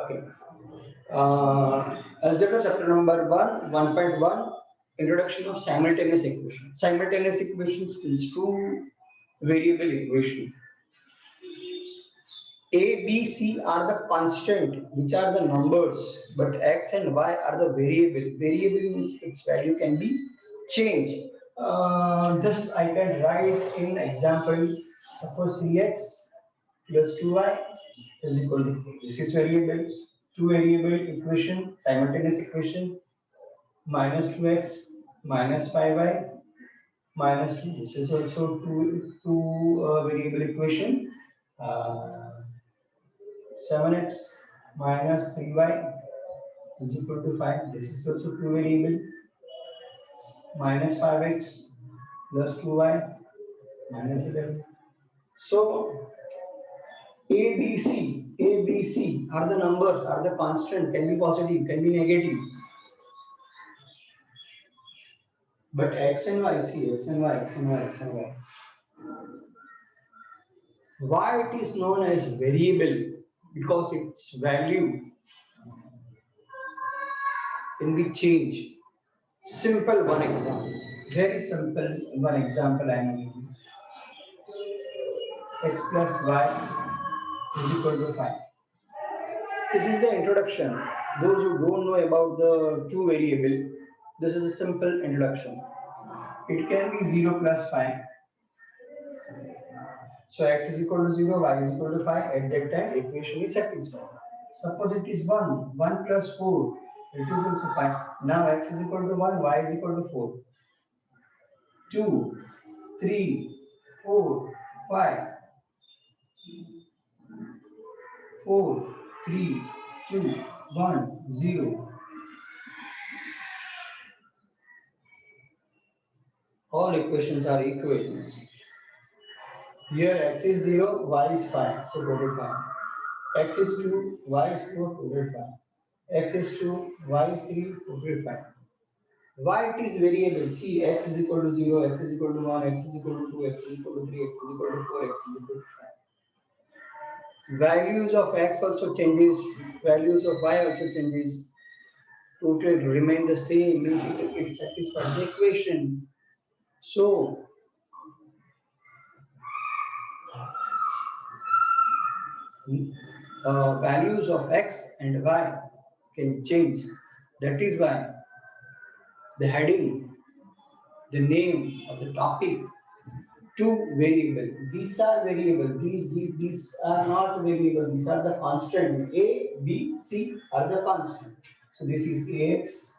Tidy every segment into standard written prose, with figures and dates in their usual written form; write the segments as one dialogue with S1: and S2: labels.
S1: Okay. Algebra chapter number 1, 1.1, introduction of simultaneous equation. Simultaneous equations means two variable equation. A, B, C are the constant, which are the numbers, but X and Y are the variable. Variable means its value can be changed. This I can write in example. Suppose 3x plus 2y is equal to, this is variable, two variable equation, simultaneous equation, minus 2x minus 5y minus 2. This is also two variable equation. 7x minus 3y is equal to 5. This is also two variable. Minus 5x plus 2y minus 11. So A, B, C are the numbers, are the constant, can be positive, can be negative. But X and Y, see, X and Y, X and Y, X and Y. Why it is known as variable? Because its value can be changed. Simple one example, very simple one example I am giving. X plus y is equal to 5. This is the introduction. Those who don't know about the two variable, this is a simple introduction. It can be 0 plus 5. So x is equal to 0, y is equal to 5. At that time, equation is satisfied. Suppose it is 1 plus 4, it is also 5. Now x is equal to 1, y is equal to 4. 2, 3, 4, 5, 4, 3, 2, 1, 0. All equations are equal. Here x is 0, y is 5, so go to 5. X is 2, y is 4, go to 5. X is 2, y is 3, go to 5. Why it is variable? See, x is equal to 0, x is equal to 1, x is equal to 2, x is equal to 3, x is equal to 4, x is equal to 5. Values of x also changes, values of y also changes. Total remain the same, means it satisfies the equation. So, values of x and y can change. That is why the heading, the name of the topic, two variable. These are variable. These are not variable. These are the constant. A, B, C are the constant. So this is ax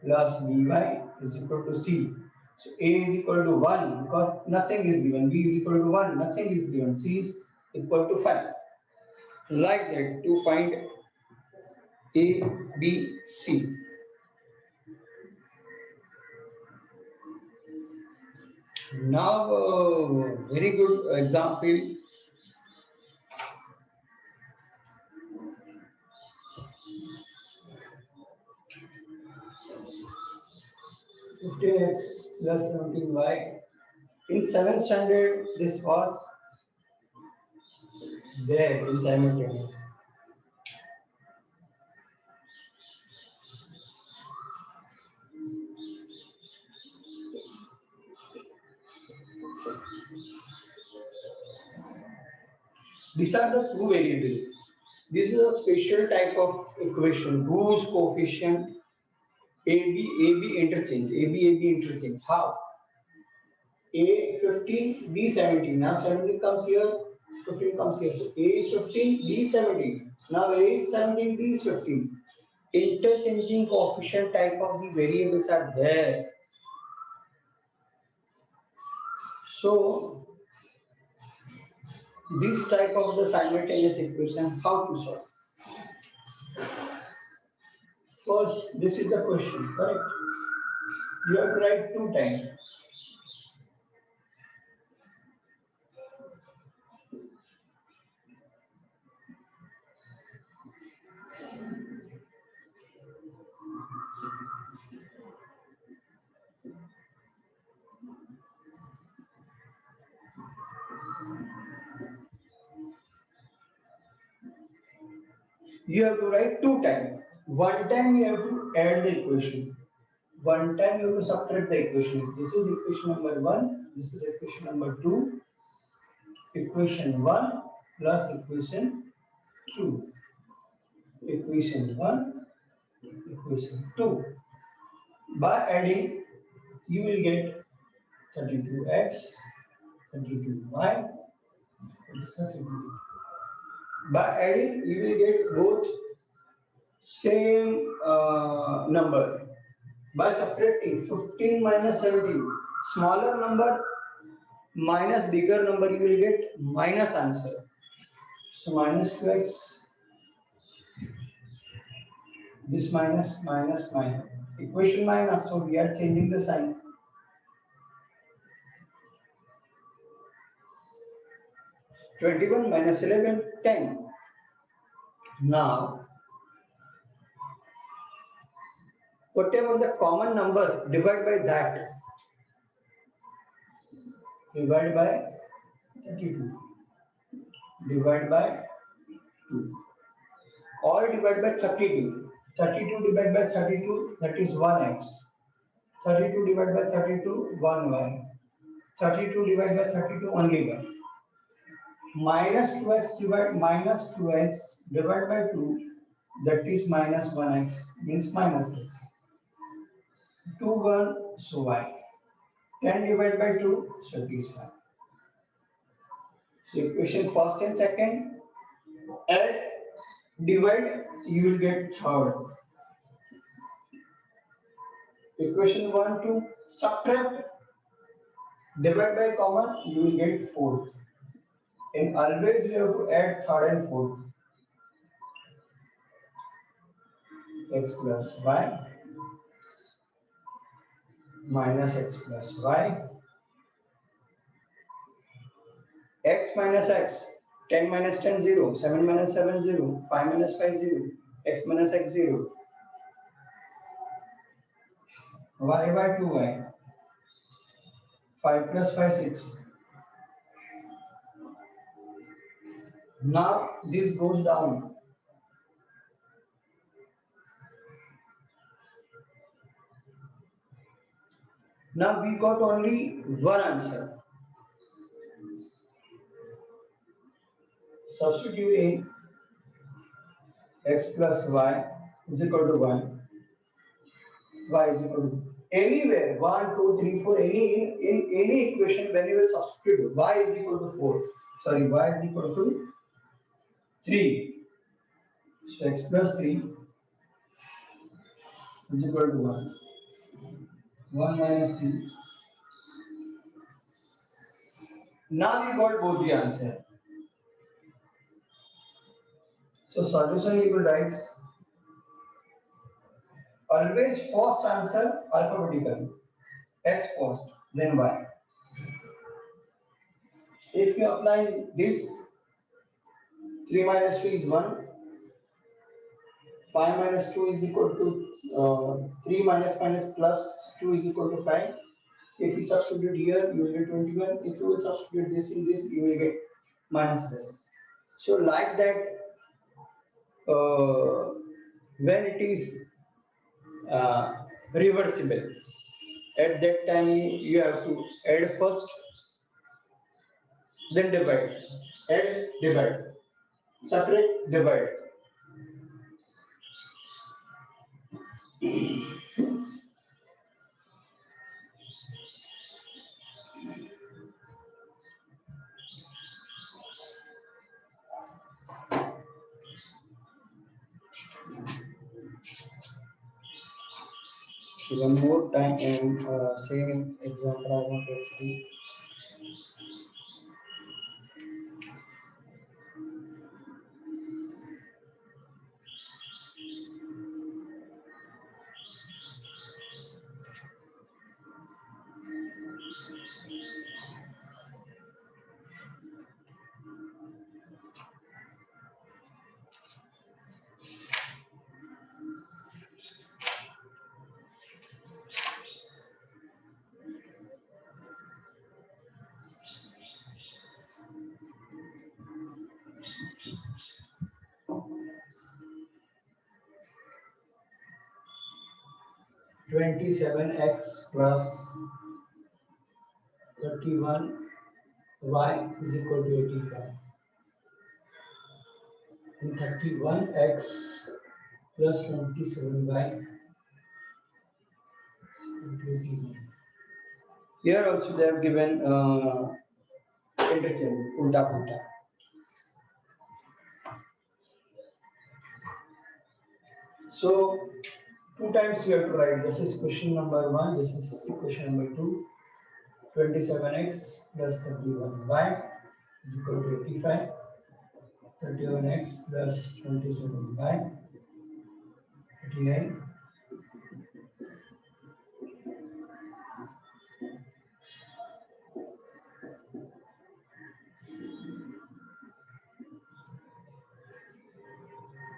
S1: plus by is equal to c. So a is equal to 1 because nothing is given. B is equal to 1, nothing is given. C is equal to 5. Like that to find A, B, C. Now, very good example. 15x plus 17y. In 7th standard, this was there in simultaneous. These are the two variables. This is a special type of equation whose coefficient AB interchange, AB interchange. How? A 15, B 17. Now 17 comes here, 15 comes here. So A is 15, B is 17. Now A is 17, B is 15. Interchanging coefficient type of the variables are there. So this type of the simultaneous equation, how to solve? First, this is the question, correct? You have to write two times. You have to write two times. One time you have to add the equation. One time you have to subtract the equation. This is equation number 1. This is equation number 2. Equation 1 plus equation 2. Equation 1, equation 2. By adding, you will get 32x, 32y, 32. By adding, you will get both same number. By subtracting, 15 minus 17, smaller number minus bigger number, you will get minus answer. So minus 2x, this minus, minus, minus. Equation minus, so we are changing the sign. 21 minus 11, 10. Now, whatever the common number, divide by that. Divide by 32. Divide by 2. Or divide by 32. 32 divided by 32, that is 1x. 32 divided by 32, 1y. 32 divided by 32, only 1. Minus 2x divided by 2, that is minus 1x, means minus x. 2, 1, so y. 10 divided by 2, so it is 5. So equation first and second, add, divide, you will get third. Equation 1, 2, subtract, divide by common, you will get fourth. And always you have to add third and fourth. X plus y minus x plus y. X minus x, 10 minus 10, 0, 7 minus 7, 0, 5 minus 5, 0, x minus x, 0, y by 2y, 5 plus 5, 6. Now this goes down. Now we got only one answer. Substituting x plus y is equal to 1, y is equal to anywhere 1, 2, 3, 4, in any equation when you will substitute y is equal to 4. Sorry, y is equal to 3. So x plus 3 is equal to 1. 1 minus 3. Now we got both the answer. So solution you will write always first answer alphabetically. X first, then y. If you apply this, 3 minus 3 is 1. 5 minus 2 is equal to 3 minus minus plus 2 is equal to 5. If you substitute here, you will get 21. If you will substitute this in this, you will get minus 7. So like that, when it is reversible, at that time you have to add first, then divide. Add, divide. Subtract, divide. One more time and same example I want to explain. 27x plus 31y is equal to 85. And 31x plus 27y is equal to 89. Here also they have given interchange, ulta pulta. So 2 times you have to write. This is question number 1. This is question number 2. 27x plus 31y is equal to 85. 31x plus 27y 89.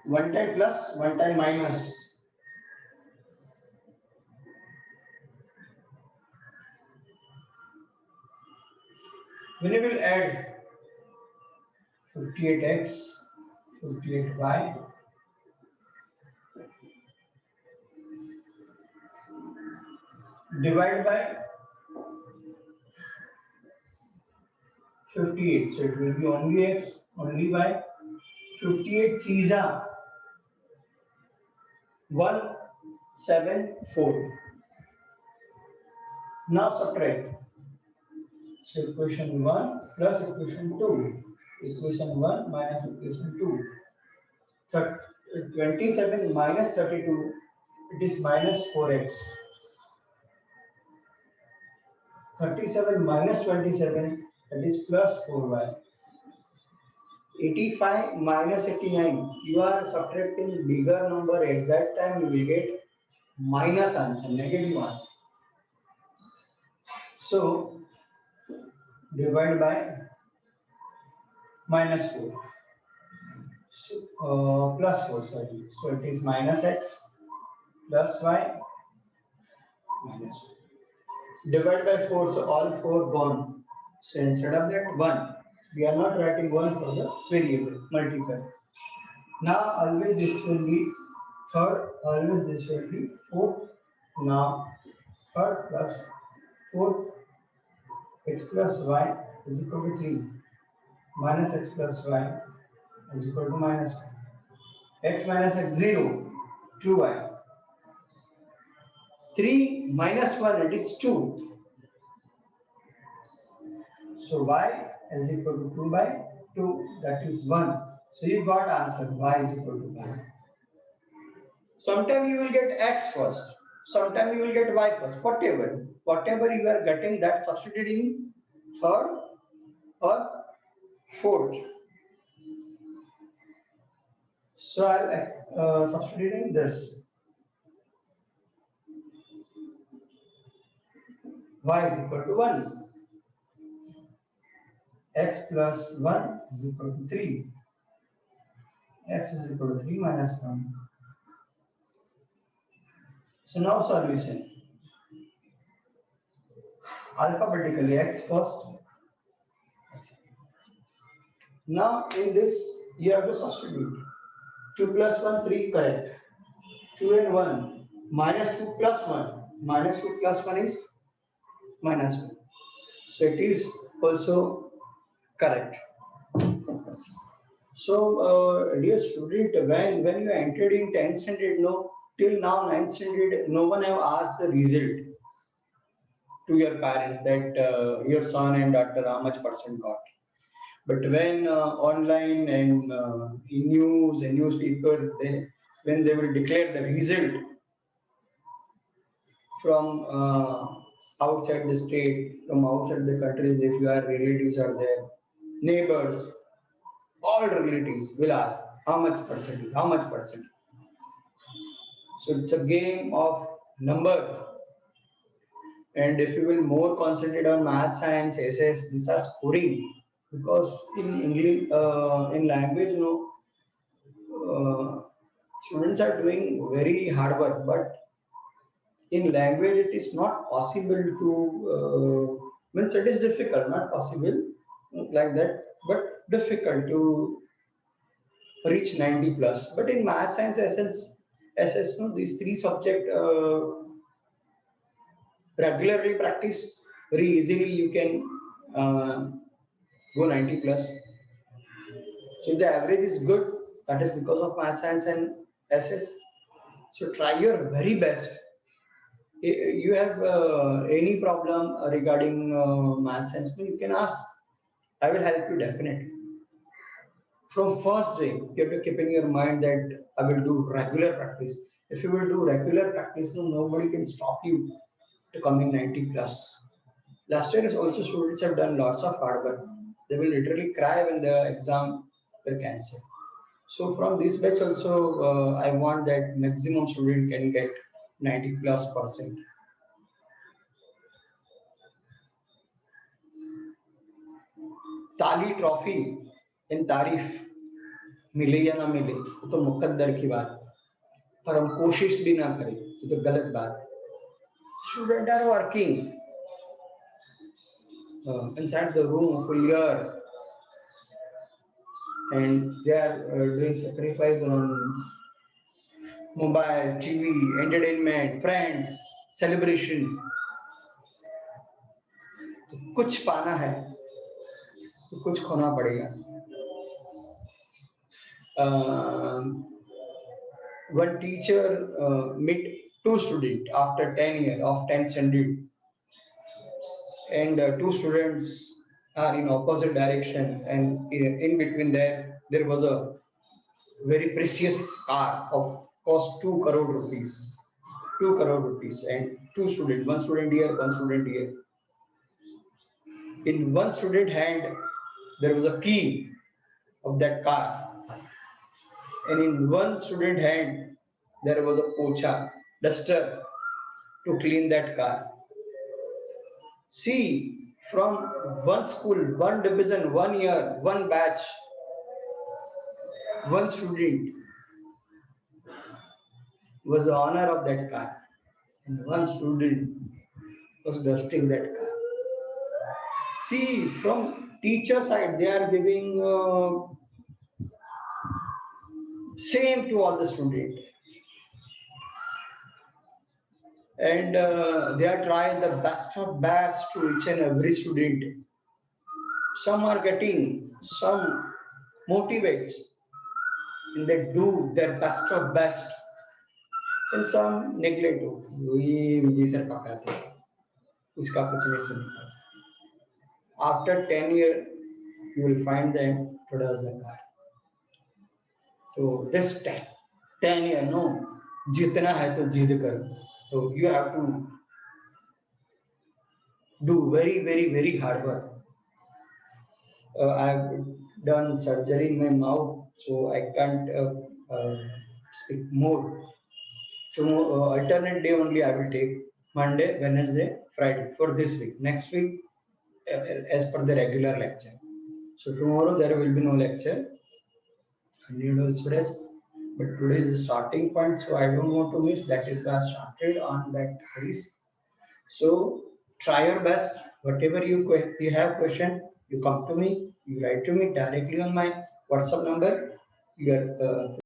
S1: One time plus, one time minus. When you will add 58x, 58y, divide by 58, so it will be only x, only y. 58 3s are 174. Now subtract. So equation 1 plus equation 2. Equation 1 minus equation 2. 27 minus 32, it is minus 4x. 37 minus 27, that is plus 4y. 85 minus 89, you are subtracting bigger number, at that time you will get minus answer, negative answer. So divide by minus 4. So, plus 4, sorry. So it is minus x plus y minus 4. Divide by 4, so all 4 gone. So instead of that 1, we are not writing 1 for the variable, multiple. Now always this will be third, always this will be fourth. Now third plus fourth, x plus y is equal to 3. Minus x plus y is equal to minus 1. X minus x 0, 2y. 3 minus 1, it is 2. So y is equal to 2 by 2, that is 1. So you got answer, y is equal to 1. Sometimes you will get x first, sometimes you will get y first, whatever you are getting, that substituting third or fourth. So I'll substituting this. Y is equal to 1. X plus 1 is equal to 3. X is equal to 3 minus 1. So now solution. Alphabetically, x first. Now in this you have to substitute. 2 plus 1, 3, correct. 2 and 1. Minus 2 plus 1. Minus 2 plus 1 is minus 1. So it is also correct. So dear student, when you entered in 10th standard, no, till now 9th standard, no one have asked the result to your parents that your son and daughter how much percent got. But when online and in news and newspaper, when they will declare the result from outside the state, from outside the countries, if your relatives are there, neighbors, all relatives will ask how much percent, how much percent. So it's a game of number. And if you will more concentrate on math, science, SS, these are scoring, because in English, in language, students are doing very hard work, but in language it is not possible to means it is difficult, not possible like that, but difficult to reach 90 plus. But in math, science, SS, no, these three subject Regularly practice, very easily you can uh, go 90 plus. So if the average is good, that is because of math science and ss. So try your very best. You have any problem regarding math science, you can ask. I will help you definitely. From first day, you have to keep in your mind that I will do regular practice. If you will do regular practice, no, nobody can stop you to coming 90 plus. Last year, also students have done lots of hard work. They will literally cry when the exam will cancel. So from this batch also, I want that maximum student can get 90 plus percent. ताली trophy in तारीफ मिले या ना मिले वो तो मुकद्दर की बात है, पर हम कोशिश भी ना करें तो गलत बात है. Students are working inside the room for year, and they are doing sacrifice on mobile, TV, entertainment, friends, celebration. तो कुछ पाना है तो कुछ खोना पड़ेगा. One teacher met two students after 10 years of 10th standard, and two students are in opposite direction, and in between there was a very precious car of cost 2 crore rupees. 2 crore rupees, and two students, one student here, one student here. In one student hand there was a key of that car, and in one student hand there was a pocha, duster, to clean that car. See, from one school, one division, 1 year, one batch, one student was the owner of that car, and one student was dusting that car. See, from teacher side, they are giving same to all the student, and they are trying the best of best to each and every student. Some are getting, some motivates, and they do their best of best, and some neglect. ये विजय sir पकाते हैं, इसका कुछ नहीं सुनता. After 10 years, you will find them towards the car. So this 10 year, no, जीतना है तो जिद करो. So you have to do very, very, very hard work. I've done surgery in my mouth, so I can't speak more. Tomorrow, alternate day only I will take, Monday, Wednesday, Friday for this week. Next week, as per the regular lecture. So tomorrow there will be no lecture. I need also rest. But today is the starting point, so I don't want to miss. That is why I started on that risk. So try your best. Whatever you have question, you come to me. You write to me directly on my WhatsApp number. Your